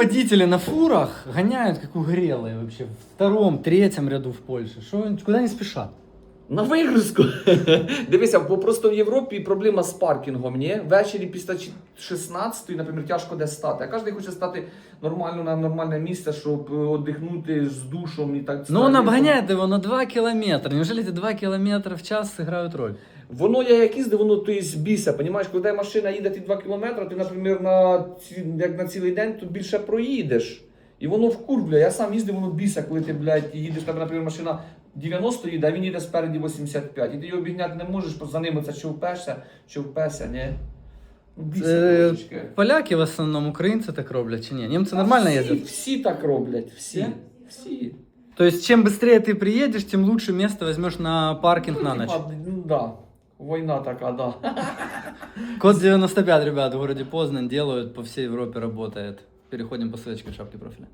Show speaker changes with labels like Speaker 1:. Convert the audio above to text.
Speaker 1: водители на фурах гоняют как угорелые вообще. В втором, третьем ряду в Польше. Что, куда не спешат?
Speaker 2: На вигрузку. Дивися, бо просто в Європі проблема з паркінгом, ні? Ввечері після 16-ї, наприклад, тяжко де стати. А кожен хоче стати нормально на нормальне місце, щоб віддихнути з душом і так.
Speaker 1: Но он обгоняет его на 2 километра. Неужели эти 2 километра в час сыграют роль?
Speaker 2: Воно я як їздив, воно то є біса. Понімаєш, коли машина їде ті 2 кілометри, ти, наприклад, як на цілий день, то більше проїдеш. І воно вкурблює. Я сам їздив, воно біса, коли ти, блядь, їдеш, наприклад, машина 90 їде, а він їде спереді 85. І ти його обігняти не можеш, бо за ним це чи впешся, ні? Ну, біса трошечки.
Speaker 1: Поляки в основном, украинцы так роблять, чи не? Немцы нормально ездят?
Speaker 2: Всі так роблять, всі. Всі.
Speaker 1: То есть, чем быстрее ты приедешь, тем лучше место возьмешь на паркинг на ночь.
Speaker 2: Ну да. Війна така, да.
Speaker 1: Код 95, ребят, в городе Познань делают, по всей Европе работает. Переходим по ссылочке в шапке профиля.